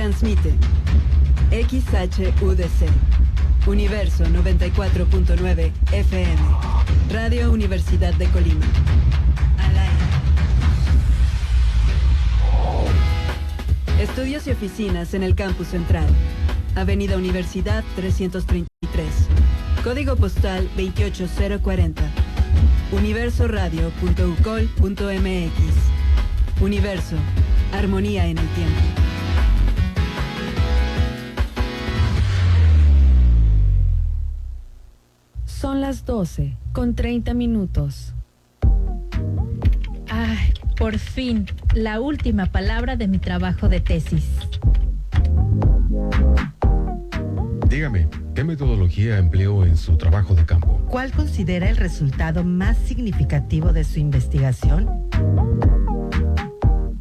Transmite XHUDC, Universo 94.9 FM, Radio Universidad de Colima. Al aire. Estudios y oficinas en el campus central, Avenida Universidad 333, código postal 28040, universoradio.ucol.mx. Universo, armonía en el tiempo. Son las 12:30. Ay, por fin, la última palabra de mi trabajo de tesis. Dígame, ¿qué metodología empleó en su trabajo de campo? ¿Cuál considera el resultado más significativo de su investigación?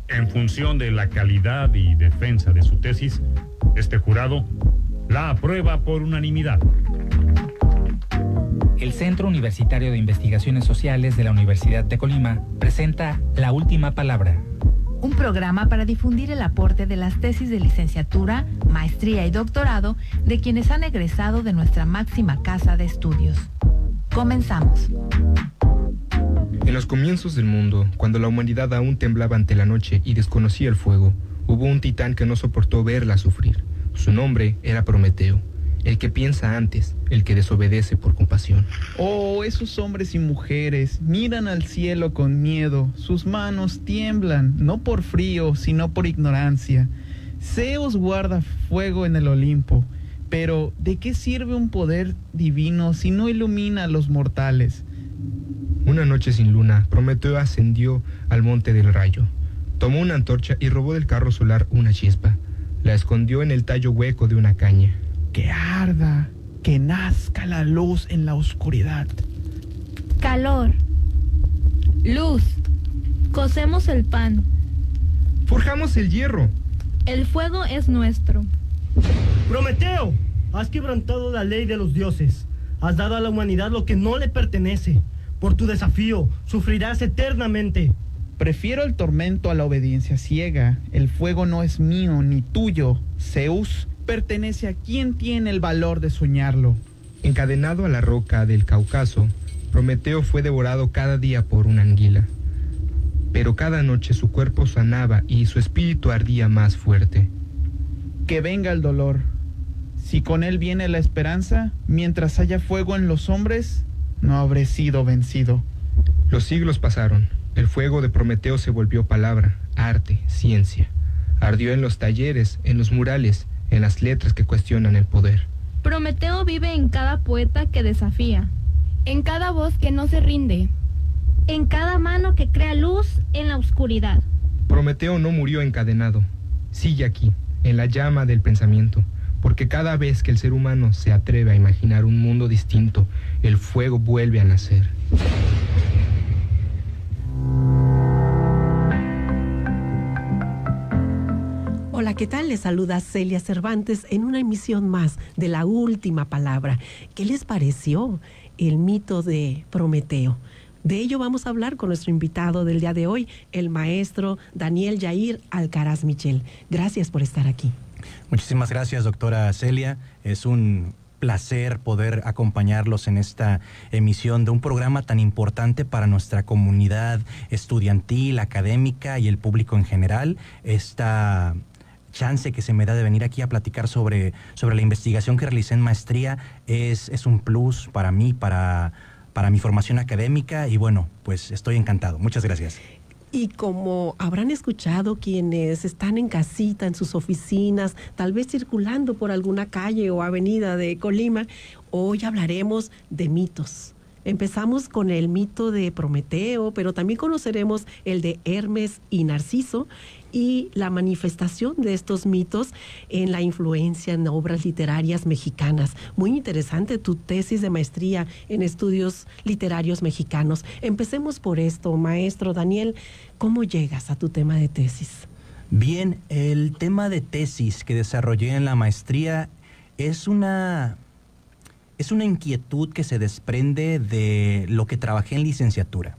En función de la calidad y defensa de su tesis, este jurado la aprueba por unanimidad. El Centro Universitario de Investigaciones Sociales de la Universidad de Colima presenta La Última Palabra. Un programa para difundir el aporte de las tesis de licenciatura, maestría y doctorado de quienes han egresado de nuestra máxima casa de estudios. Comenzamos. En los comienzos del mundo, cuando la humanidad aún temblaba ante la noche y desconocía el fuego, hubo un titán que no soportó verla sufrir. Su nombre era Prometeo. El que piensa antes, el que desobedece por compasión. Oh, esos hombres y mujeres miran al cielo con miedo, sus manos tiemblan, no por frío, sino por ignorancia. Zeus guarda fuego en el Olimpo, pero ¿de qué sirve un poder divino si no ilumina a los mortales? Una noche sin luna, Prometeo ascendió al monte del rayo. Tomó una antorcha y robó del carro solar una chispa. La escondió en el tallo hueco de una caña. Que arda, que nazca la luz en la oscuridad. Calor, luz, cocemos el pan. Forjamos el hierro. El fuego es nuestro. Prometeo, has quebrantado la ley de los dioses. Has dado a la humanidad lo que no le pertenece. Por tu desafío, sufrirás eternamente. Prefiero el tormento a la obediencia ciega. El fuego no es mío ni tuyo, Zeus. Pertenece a quien tiene el valor de soñarlo. Encadenado a la roca del Cáucaso, Prometeo fue devorado cada día por una anguila. Pero cada noche su cuerpo sanaba y su espíritu ardía más fuerte. Que venga el dolor. Si con él viene la esperanza, mientras haya fuego en los hombres, no habré sido vencido. Los siglos pasaron. El fuego de Prometeo se volvió palabra, arte, ciencia. Ardió en los talleres, en los murales, en las letras que cuestionan el poder. Prometeo vive en cada poeta que desafía, en cada voz que no se rinde, en cada mano que crea luz en la oscuridad. Prometeo no murió encadenado. Sigue aquí, en la llama del pensamiento, porque cada vez que el ser humano se atreve a imaginar un mundo distinto, el fuego vuelve a nacer. Hola, ¿qué tal? Les saluda Celia Cervantes en una emisión más de La Última Palabra. ¿Qué les pareció el mito de Prometeo? De ello vamos a hablar con nuestro invitado del día de hoy, el maestro Daniel Yair Alcaraz Michel. Gracias por estar aquí. Muchísimas gracias, doctora Celia. Es un placer poder acompañarlos en esta emisión de un programa tan importante para nuestra comunidad estudiantil, académica y el público en general. Esta chance que se me da de venir aquí a platicar sobre la investigación que realicé en maestría es un plus para mí, para mi formación académica, y bueno, pues estoy encantado. Muchas gracias. Y como habrán escuchado quienes están en casita, en sus oficinas, tal vez circulando por alguna calle o avenida de Colima, hoy hablaremos de mitos. Empezamos con el mito de Prometeo, pero también conoceremos el de Hermes y Narciso y la manifestación de estos mitos en la influencia en obras literarias mexicanas. Muy interesante tu tesis de maestría en estudios literarios mexicanos. Empecemos por esto, maestro Daniel. ¿Cómo llegas a tu tema de tesis? Bien, el tema de tesis que desarrollé en la maestría es una inquietud que se desprende de lo que trabajé en licenciatura.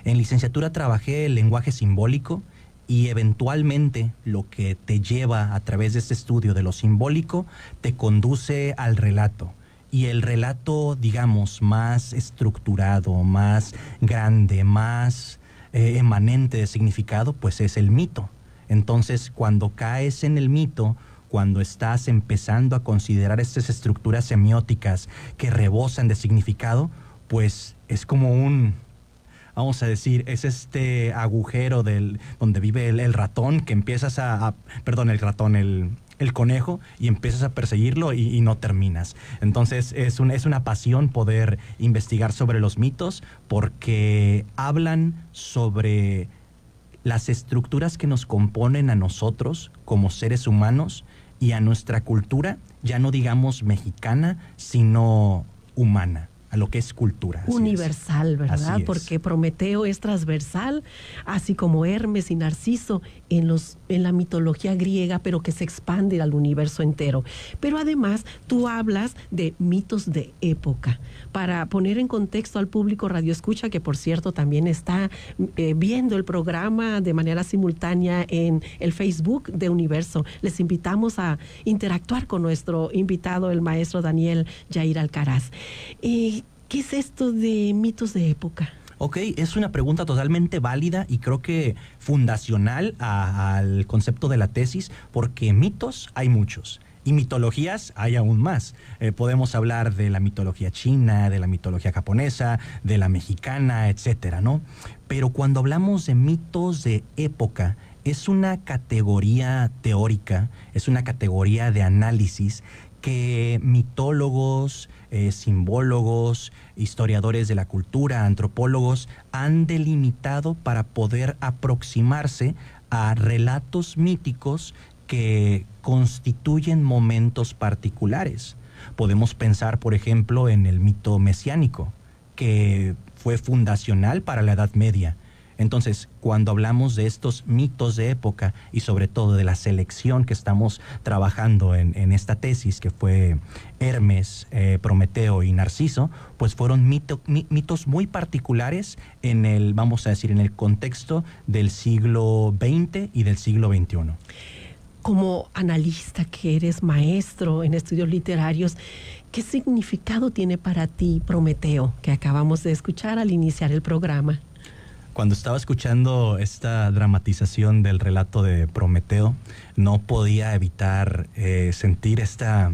En licenciatura trabajé el lenguaje simbólico y eventualmente lo que te lleva a través de este estudio de lo simbólico te conduce al relato. Y el relato, digamos, más estructurado, más grande, más emanente de significado, pues es el mito. Entonces, cuando caes en el mito, cuando estás empezando a considerar estas estructuras semióticas que rebosan de significado, pues es como vamos a decir, es este agujero donde vive el ratón, que empiezas el conejo, y empiezas a perseguirlo y no terminas. Entonces es una pasión poder investigar sobre los mitos, porque hablan sobre las estructuras que nos componen a nosotros como seres humanos y a nuestra cultura, ya no digamos mexicana, sino humana, a lo que es cultura. Universal, ¿verdad? Así es. Porque Prometeo es transversal, así como Hermes y Narciso en la mitología griega, pero que se expande al universo entero. Pero además, tú hablas de mitos de época, para poner en contexto al público radioescucha, que por cierto también está viendo el programa de manera simultánea en el Facebook de Universo. Les invitamos a interactuar con nuestro invitado, el maestro Daniel Yair Alcaraz. ¿Qué es esto de mitos de época? Ok, es una pregunta totalmente válida y creo que fundacional al concepto de la tesis, porque mitos hay muchos y mitologías hay aún más. Podemos hablar de la mitología china, de la mitología japonesa, de la mexicana, etcétera, ¿no? Pero cuando hablamos de mitos de época, es una categoría teórica, es una categoría de análisis que mitólogos, simbólogos, historiadores de la cultura, antropólogos han delimitado para poder aproximarse a relatos míticos que constituyen momentos particulares. Podemos pensar, por ejemplo, en el mito mesiánico, que fue fundacional para la Edad Media. Entonces, cuando hablamos de estos mitos de época y sobre todo de la selección que estamos trabajando en esta tesis, que fue Hermes, Prometeo y Narciso, pues fueron mitos muy particulares vamos a decir, en el contexto del siglo XX y del siglo XXI. Como analista que eres, maestro en estudios literarios, ¿qué significado tiene para ti Prometeo, que acabamos de escuchar al iniciar el programa? Cuando estaba escuchando esta dramatización del relato de Prometeo, no podía evitar sentir esta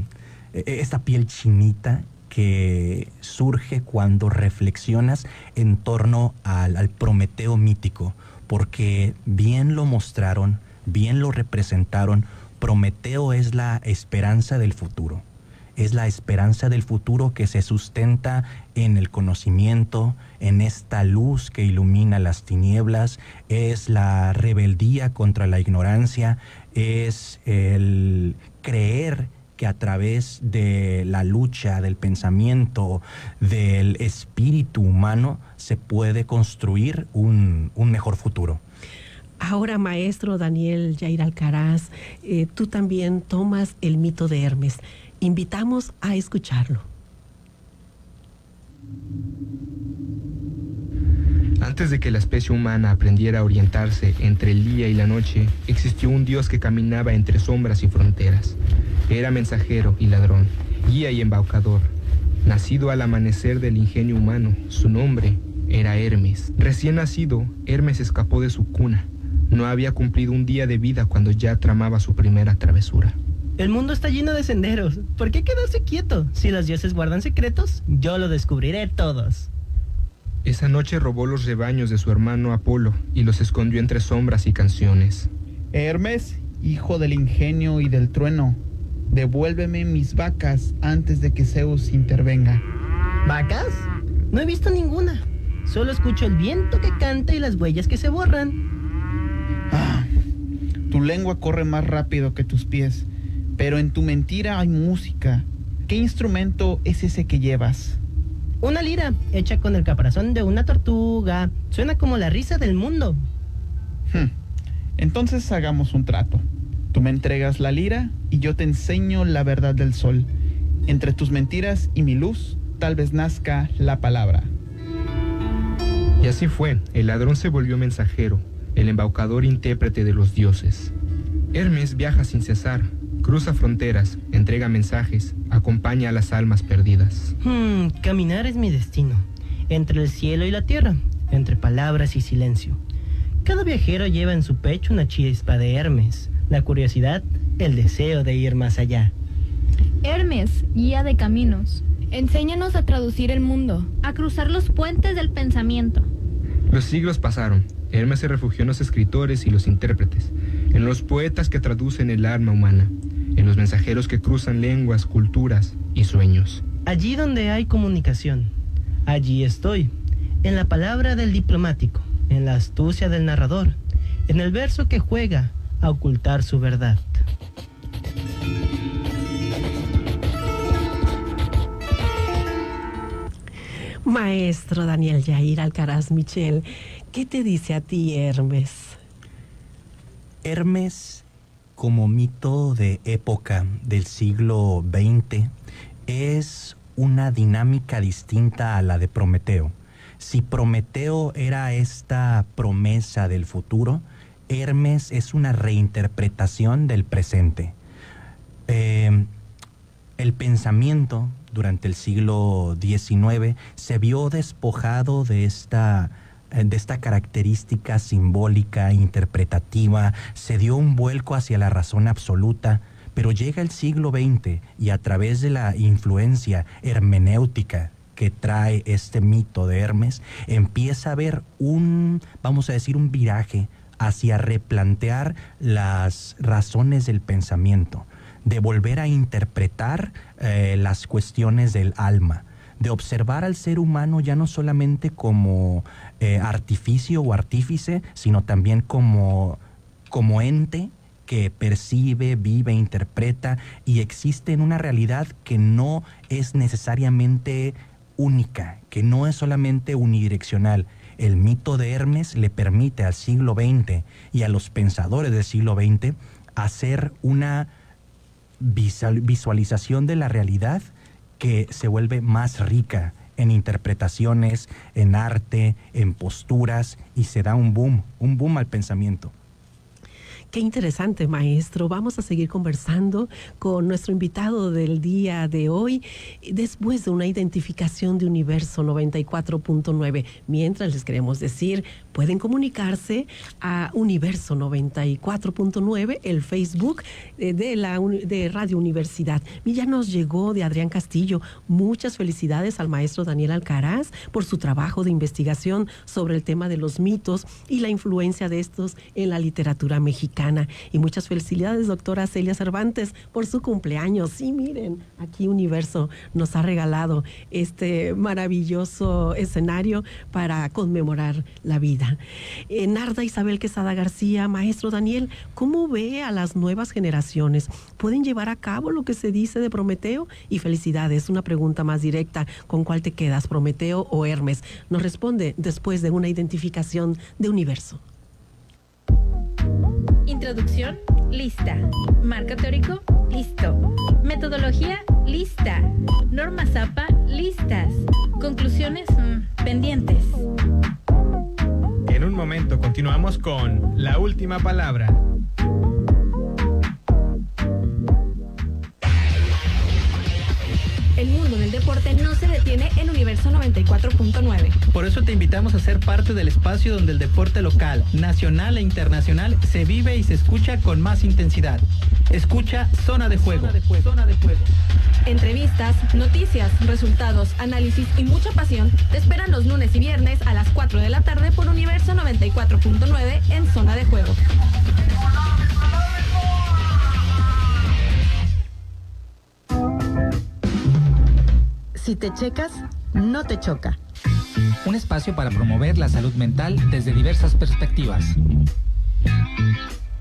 piel chinita que surge cuando reflexionas en torno al Prometeo mítico, porque bien lo mostraron, bien lo representaron. Prometeo es la esperanza del futuro. Es la esperanza del futuro que se sustenta en el conocimiento, en esta luz que ilumina las tinieblas, es la rebeldía contra la ignorancia, es el creer que a través de la lucha, del pensamiento, del espíritu humano, se puede construir un mejor futuro. Ahora, maestro Daniel Yair Alcaraz, tú también tomas el mito de Hermes. Invitamos a escucharlo. Antes de que la especie humana aprendiera a orientarse entre el día y la noche, existió un dios que caminaba entre sombras y fronteras. Era mensajero y ladrón, guía y embaucador. Nacido al amanecer del ingenio humano, su nombre era Hermes. Recién nacido, Hermes escapó de su cuna. No había cumplido un día de vida cuando ya tramaba su primera travesura. El mundo está lleno de senderos. ¿Por qué quedarse quieto? Si los dioses guardan secretos, yo lo descubriré todos. Esa noche robó los rebaños de su hermano Apolo y los escondió entre sombras y canciones. Hermes, hijo del ingenio y del trueno, devuélveme mis vacas antes de que Zeus intervenga. ¿Vacas? No he visto ninguna. Solo escucho el viento que canta y las huellas que se borran. Tu lengua corre más rápido que tus pies, pero en tu mentira hay música. ¿Qué instrumento es ese que llevas? Una lira, hecha con el caparazón de una tortuga. Suena como la risa del mundo. Entonces hagamos un trato. Tú me entregas la lira y yo te enseño la verdad del sol. Entre tus mentiras y mi luz, tal vez nazca la palabra. Y así fue. El ladrón se volvió mensajero. el embaucador intérprete de los dioses. Hermes viaja sin cesar, cruza fronteras, entrega mensajes, acompaña a las almas perdidas. Caminar es mi destino, entre el cielo y la tierra, entre palabras y silencio. Cada viajero lleva en su pecho una chispa de Hermes, la curiosidad, el deseo de ir más allá. Hermes, guía de caminos. Enséñanos a traducir el mundo, a cruzar los puentes del pensamiento. Los siglos pasaron. Hermes se refugió en los escritores y los intérpretes, en los poetas que traducen el alma humana, en los mensajeros que cruzan lenguas, culturas y sueños. Allí donde hay comunicación, allí estoy, en la palabra del diplomático, en la astucia del narrador, en el verso que juega a ocultar su verdad. Maestro Daniel Yair Alcaraz Michel, ¿qué te dice a ti Hermes? Hermes, como mito de época del siglo XX, es una dinámica distinta a la de Prometeo. Si Prometeo era esta promesa del futuro, Hermes es una reinterpretación del presente. El pensamiento durante el siglo XIX se vio despojado de esta característica simbólica, interpretativa, se dio un vuelco hacia la razón absoluta, pero llega el siglo XX y a través de la influencia hermenéutica que trae este mito de Hermes, empieza a haber un viraje hacia replantear las razones del pensamiento, de volver a interpretar las cuestiones del alma, de observar al ser humano ya no solamente como artificio o artífice, sino también como ente que percibe, vive, interpreta y existe en una realidad que no es necesariamente única, que no es solamente unidireccional. El mito de Hermes le permite al siglo XX y a los pensadores del siglo XX hacer una visualización de la realidad que se vuelve más rica en interpretaciones, en arte, en posturas, y se da un boom al pensamiento. Qué interesante, maestro. Vamos a seguir conversando con nuestro invitado del día de hoy después de una identificación de Universo 94.9. Mientras les queremos decir, pueden comunicarse a Universo 94.9, el Facebook de Radio Universidad. Y ya nos llegó de Adrián Castillo. Muchas felicidades al maestro Daniel Alcaraz por su trabajo de investigación sobre el tema de los mitos y la influencia de estos en la literatura mexicana. Y muchas felicidades, doctora Celia Cervantes, por su cumpleaños. Sí, miren, aquí Universo nos ha regalado este maravilloso escenario para conmemorar la vida. Narda Isabel Quesada García, maestro Daniel, ¿cómo ve a las nuevas generaciones? ¿Pueden llevar a cabo lo que se dice de Prometeo? Y felicidades, una pregunta más directa, ¿con cuál te quedas, Prometeo o Hermes? Nos responde después de una identificación de Universo. Introducción, lista. Marco teórico, listo. Metodología, lista. Normas APA, listas. Conclusiones, pendientes. En un momento continuamos con La Última Palabra. El mundo del deporte no se detiene en Universo 94.9. Por eso te invitamos a ser parte del espacio donde el deporte local, nacional e internacional se vive y se escucha con más intensidad. Escucha Zona de Juego. Zona de Juego. Entrevistas, noticias, resultados, análisis y mucha pasión te esperan los lunes y viernes a las 4 de la tarde por Universo 94.9 en Zona de Juego. Si te checas, no te choca. Un espacio para promover la salud mental desde diversas perspectivas.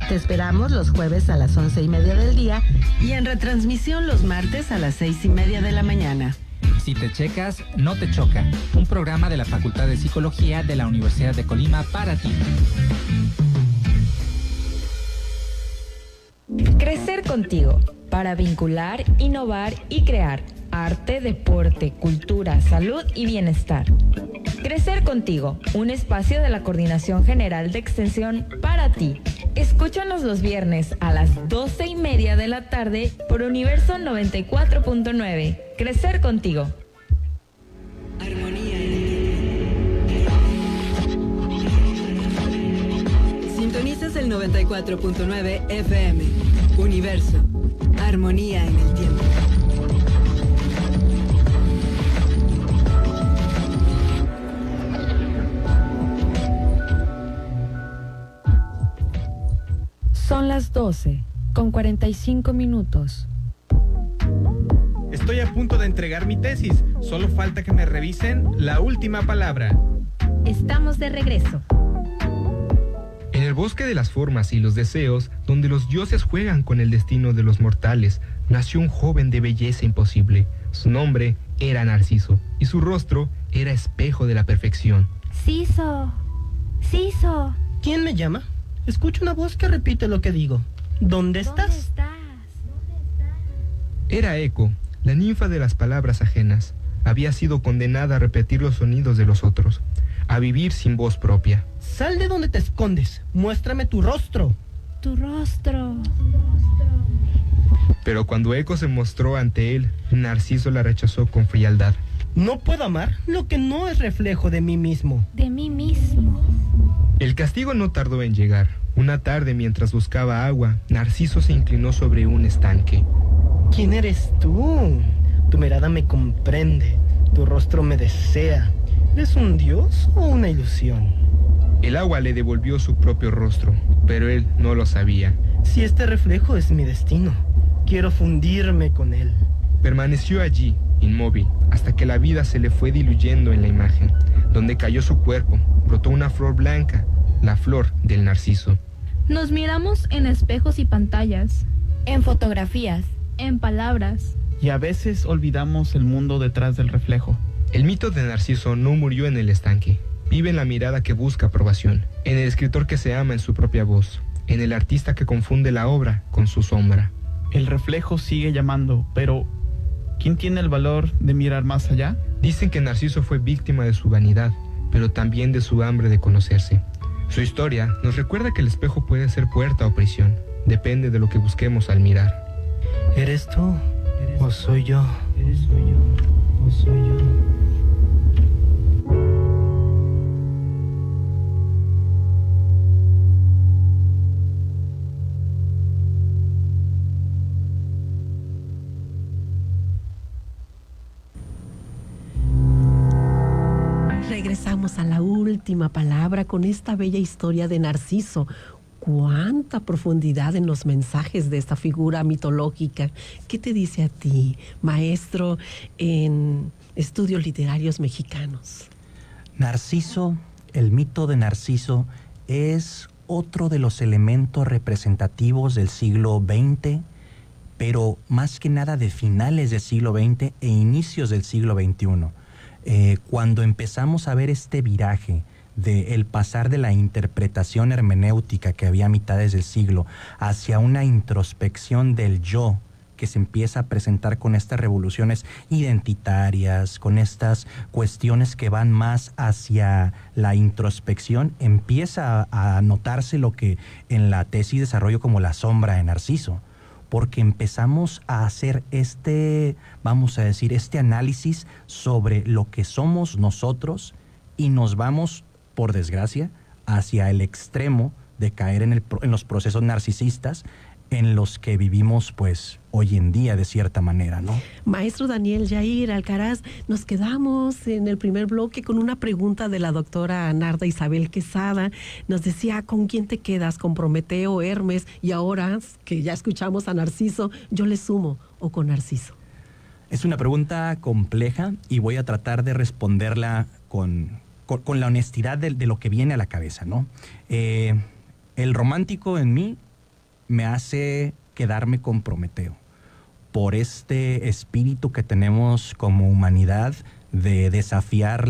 Te esperamos los jueves a las 11:30 del día y en retransmisión los martes a las 6:30 de la mañana. Si te checas, no te choca. Un programa de la Facultad de Psicología de la Universidad de Colima para ti. Crecer contigo, para vincular, innovar y crear arte, deporte, cultura, salud y bienestar. Crecer Contigo, un espacio de la Coordinación General de Extensión para ti. Escúchanos los viernes a las 12:30 de la tarde por Universo 94.9. Crecer Contigo. Armonía en el tiempo. Sintonizas el 94.9 FM. Universo. Armonía en el tiempo. Son las 12:45. Estoy a punto de entregar mi tesis. Solo falta que me revisen la última palabra. Estamos de regreso. En el bosque de las formas y los deseos, donde los dioses juegan con el destino de los mortales, nació un joven de belleza imposible. Su nombre era Narciso, y su rostro era espejo de la perfección. Ciso. ¿Quién me llama? Escucho una voz que repite lo que digo. ¿Dónde estás? Era Eco, la ninfa de las palabras ajenas. Había sido condenada a repetir los sonidos de los otros, a vivir sin voz propia. Sal de donde te escondes. Muéstrame tu rostro. Tu rostro. Pero cuando Eco se mostró ante él, Narciso la rechazó con frialdad. No puedo amar lo que no es reflejo de mí mismo. De mí mismo. El castigo no tardó en llegar. Una tarde, mientras buscaba agua, Narciso se inclinó sobre un estanque. ¿Quién eres tú? Tu mirada me comprende. Tu rostro me desea. ¿Eres un dios o una ilusión? El agua le devolvió su propio rostro, pero él no lo sabía. Si este reflejo es mi destino, quiero fundirme con él. Permaneció allí, inmóvil, hasta que la vida se le fue diluyendo en la imagen. Donde cayó su cuerpo, brotó una flor blanca, la flor del narciso. Nos miramos en espejos y pantallas, En fotografías. en palabras. Y a veces olvidamos el mundo detrás del reflejo. El mito de Narciso no murió en el estanque. Vive en la mirada que busca aprobación, en el escritor que se ama en su propia voz, en el artista que confunde la obra con su sombra. El reflejo sigue llamando, pero ¿quién tiene el valor de mirar más allá? Dicen que Narciso fue víctima de su vanidad, pero también de su hambre de conocerse. Su historia nos recuerda que el espejo puede ser puerta o prisión. Depende de lo que busquemos al mirar. ¿Eres tú o soy yo? ¿Eres tú o soy yo? Regresamos a la última palabra con esta bella historia de Narciso. Cuánta profundidad en los mensajes de esta figura mitológica. ¿Qué te dice a ti, maestro en estudios literarios mexicanos? Narciso, el mito de Narciso, es otro de los elementos representativos del siglo XX, pero más que nada de finales del siglo XX e inicios del siglo XXI. Cuando empezamos a ver este viraje del pasar de la interpretación hermenéutica que había a mitades del siglo hacia una introspección del yo que se empieza a presentar con estas revoluciones identitarias, con estas cuestiones que van más hacia la introspección, empieza a notarse lo que en la tesis desarrollo como la sombra de Narciso, porque empezamos a hacer vamos a decir, este análisis sobre lo que somos nosotros y nos vamos, por desgracia, hacia el extremo de caer en los procesos narcisistas en los que vivimos, pues, hoy en día, de cierta manera, ¿no? Maestro Daniel Yair Alcaraz, nos quedamos en el primer bloque con una pregunta de la doctora Narda Isabel Quesada. Nos decía, ¿con quién te quedas? ¿Con Prometeo, Hermes? Y ahora, que ya escuchamos a Narciso, yo le sumo, ¿o con Narciso? Es una pregunta compleja y voy a tratar de responderla con la honestidad de lo que viene a la cabeza, ¿no? El romántico en mí me hace quedarme con Prometeo, por este espíritu que tenemos como humanidad de desafiar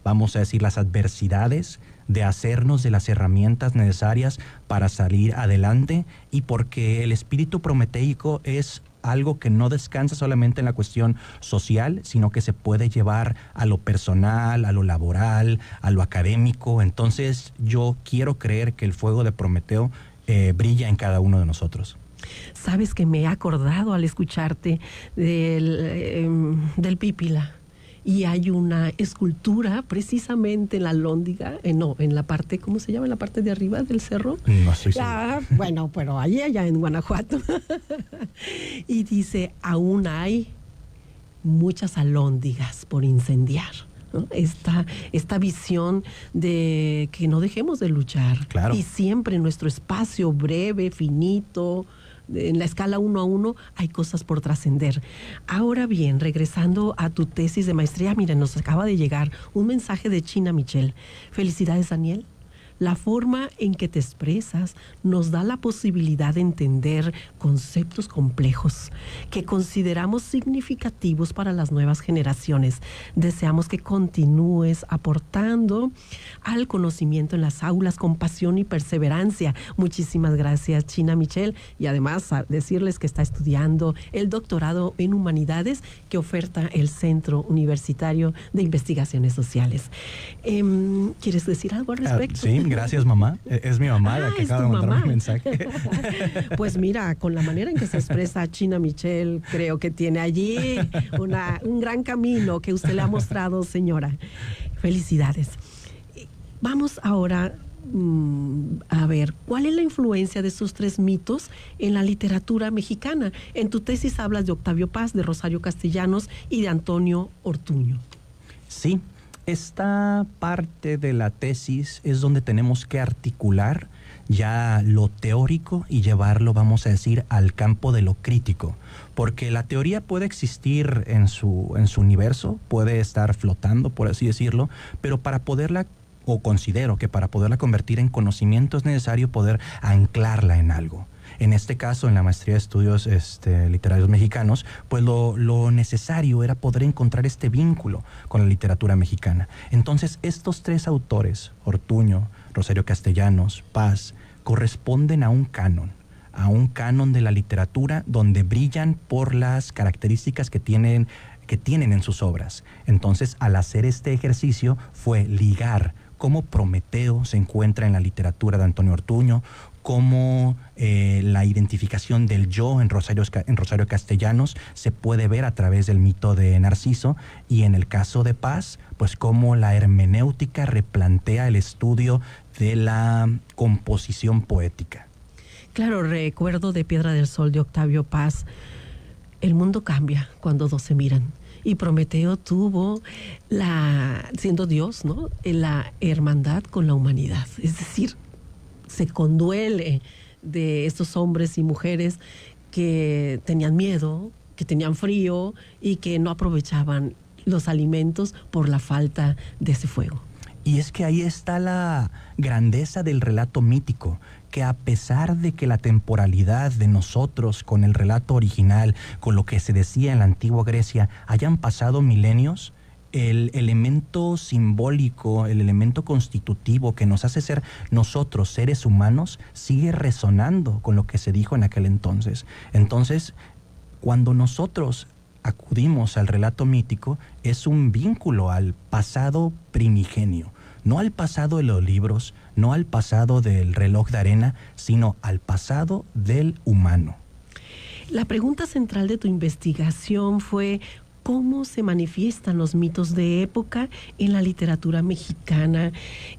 vamos a decir, las adversidades, de hacernos de las herramientas necesarias para salir adelante, y porque el espíritu prometeico es algo que no descansa solamente en la cuestión social, sino que se puede llevar a lo personal, a lo laboral, a lo académico. Entonces yo quiero creer que el fuego de Prometeo brilla en cada uno de nosotros. Sabes que me he acordado al escucharte del Pípila. Y hay una escultura precisamente en la Lóndiga, en la parte, ¿cómo se llama? En la parte de arriba del cerro. No estoy seguro. Bueno, pero allá en Guanajuato. Y dice, aún hay muchas alhóndigas por incendiar, ¿no? Esta visión de que no dejemos de luchar. Claro. Y siempre en nuestro espacio breve, finito, en la escala 1 a 1, hay cosas por trascender. Ahora bien, regresando a tu tesis de maestría, mira, nos acaba de llegar un mensaje de China Michelle. Felicidades, Daniel. La forma en que te expresas nos da la posibilidad de entender conceptos complejos que consideramos significativos para las nuevas generaciones. Deseamos que continúes aportando al conocimiento en las aulas con pasión y perseverancia. Muchísimas gracias, China Michelle. Y además decirles que está estudiando el doctorado en Humanidades que oferta el Centro Universitario de Investigaciones Sociales. ¿Quieres decir algo al respecto? Sí, gracias, mamá. Es mi mamá la que acaba de mandarme un mensaje. Pues mira, con la manera en que se expresa China Michelle, creo que tiene allí un gran camino que usted le ha mostrado, señora. Felicidades. Vamos ahora a ver, ¿cuál es la influencia de estos 3 mitos en la literatura mexicana? En tu tesis hablas de Octavio Paz, de Rosario Castellanos y de Antonio Ortuño. Sí. Esta parte de la tesis es donde tenemos que articular ya lo teórico y llevarlo, vamos a decir, al campo de lo crítico. Porque la teoría puede existir en su universo, puede estar flotando, por así decirlo, pero para poderla, o considero que para poderla convertir en conocimiento es necesario poder anclarla en algo. En este caso, en la maestría de estudios literarios mexicanos, pues lo necesario era poder encontrar este vínculo con la literatura mexicana. Entonces, estos 3 autores, Ortuño, Rosario Castellanos, Paz, corresponden a un canon de la literatura donde brillan por las características que tienen en sus obras. Entonces, al hacer este ejercicio fue ligar cómo Prometeo se encuentra en la literatura de Antonio Ortuño, cómo la identificación del yo en Rosario Castellanos se puede ver a través del mito de Narciso, y en el caso de Paz, pues cómo la hermenéutica replantea el estudio de la composición poética. Claro, recuerdo de Piedra del Sol de Octavio Paz, el mundo cambia cuando 2 se miran. Y Prometeo tuvo, siendo Dios, ¿no?, la hermandad con la humanidad. Es decir, se conduele de estos hombres y mujeres que tenían miedo, que tenían frío y que no aprovechaban los alimentos por la falta de ese fuego. Y es que ahí está la grandeza del relato mítico, que a pesar de que la temporalidad de nosotros con el relato original, con lo que se decía en la antigua Grecia, hayan pasado milenios, el elemento simbólico, el elemento constitutivo que nos hace ser nosotros, seres humanos, sigue resonando con lo que se dijo en aquel entonces. Entonces, cuando nosotros acudimos al relato mítico, es un vínculo al pasado primigenio, no al pasado de los libros, no al pasado del reloj de arena, sino al pasado del humano. La pregunta central de tu investigación fue: ¿cómo se manifiestan los mitos de época en la literatura mexicana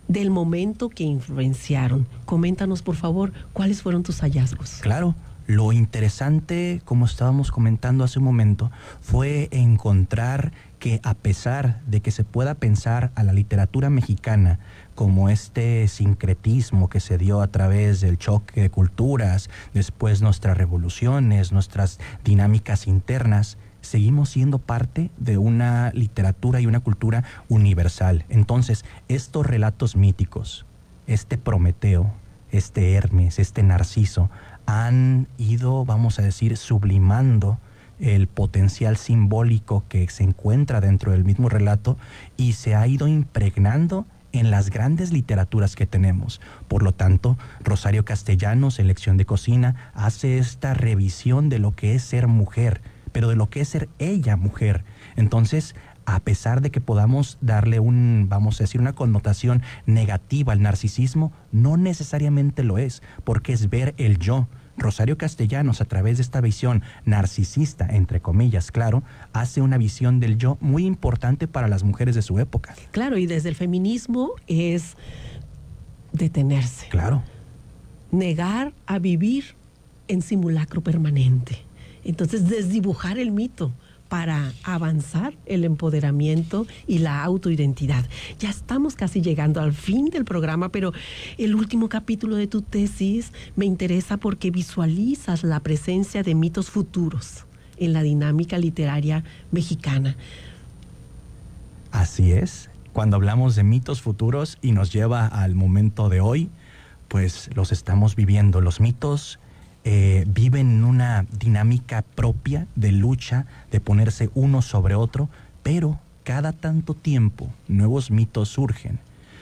del momento que influenciaron? Coméntanos, por favor, ¿cuáles fueron tus hallazgos? Claro, lo interesante, como estábamos comentando hace un momento, fue encontrar que a pesar de que se pueda pensar a la literatura mexicana como este sincretismo que se dio a través del choque de culturas, después nuestras revoluciones, nuestras dinámicas internas, seguimos siendo parte de una literatura y una cultura universal. Entonces, estos relatos míticos, este Prometeo, este Hermes, este Narciso, han ido, vamos a decir, sublimando el potencial simbólico que se encuentra dentro del mismo relato y se ha ido impregnando en las grandes literaturas que tenemos. Por lo tanto, Rosario Castellanos, en Lección de Cocina, hace esta revisión de lo que es ser mujer, pero de lo que es ser ella mujer. Entonces, a pesar de que podamos darle vamos a decir, una connotación negativa al narcisismo, no necesariamente lo es, porque es ver el yo. Rosario Castellanos, a través de esta visión narcisista, entre comillas, claro, hace una visión del yo muy importante para las mujeres de su época. Claro, y desde el feminismo es detenerse. Claro. Negar a vivir en simulacro permanente. Entonces, desdibujar el mito para avanzar el empoderamiento y la autoidentidad. Ya estamos casi llegando al fin del programa, pero el último capítulo de tu tesis me interesa porque visualizas la presencia de mitos futuros en la dinámica literaria mexicana. Así es. Cuando hablamos de mitos futuros y nos lleva al momento de hoy, pues los estamos viviendo. Los mitos viven una dinámica propia de lucha, de ponerse uno sobre otro, pero cada tanto tiempo nuevos mitos surgen.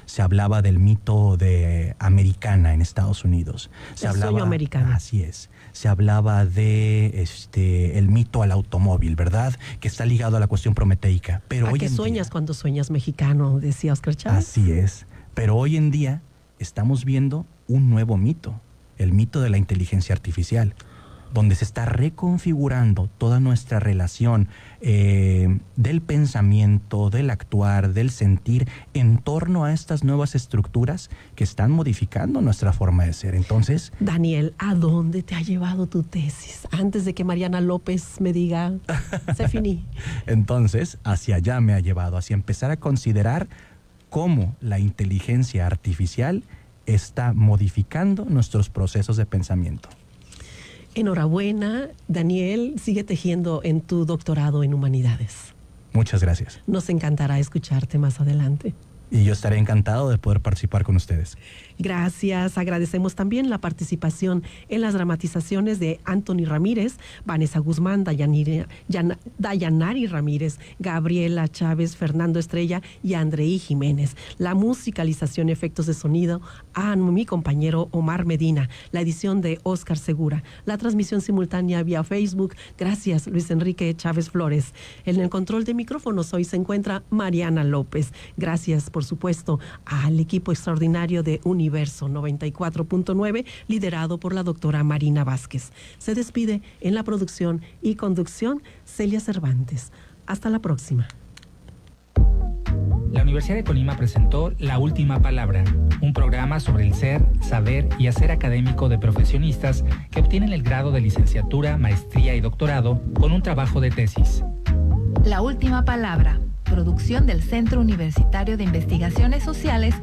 Se hablaba del mito de Americana en Estados Unidos. Sueño americano. Así es. Se hablaba de el mito al automóvil, ¿verdad? Que está ligado a la cuestión prometeica. Pero ¿A qué sueñas cuando sueñas mexicano? Decía Oscar Chávez. Así es. Pero hoy en día estamos viendo un nuevo mito. El mito de la inteligencia artificial, donde se está reconfigurando toda nuestra relación del pensamiento, del actuar, del sentir, en torno a estas nuevas estructuras que están modificando nuestra forma de ser. Entonces, Daniel, ¿a dónde te ha llevado tu tesis? Antes de que Mariana López me diga, se finí. Entonces, hacia allá me ha llevado, hacia empezar a considerar cómo la inteligencia artificial está modificando nuestros procesos de pensamiento. Enhorabuena, Daniel, sigue tejiendo en tu doctorado en humanidades. Muchas gracias. Nos encantará escucharte más adelante. Y yo estaré encantado de poder participar con ustedes. Gracias. Agradecemos también la participación en las dramatizaciones de Anthony Ramírez, Vanessa Guzmán, Dayanari Ramírez, Gabriela Chávez, Fernando Estrella y Andreí Jiménez. La musicalización y efectos de sonido a mi compañero Omar Medina. La edición de Oscar Segura. La transmisión simultánea vía Facebook. Gracias, Luis Enrique Chávez Flores. En el control de micrófonos hoy se encuentra Mariana López. Gracias, por supuesto, al equipo extraordinario de Universo 94.9, liderado por la doctora Marina Vázquez. Se despide en la producción y conducción Celia Cervantes. Hasta la próxima. La Universidad de Colima presentó La Última Palabra, un programa sobre el ser, saber y hacer académico de profesionistas que obtienen el grado de licenciatura, maestría y doctorado con un trabajo de tesis. La Última Palabra, producción del Centro Universitario de Investigaciones Sociales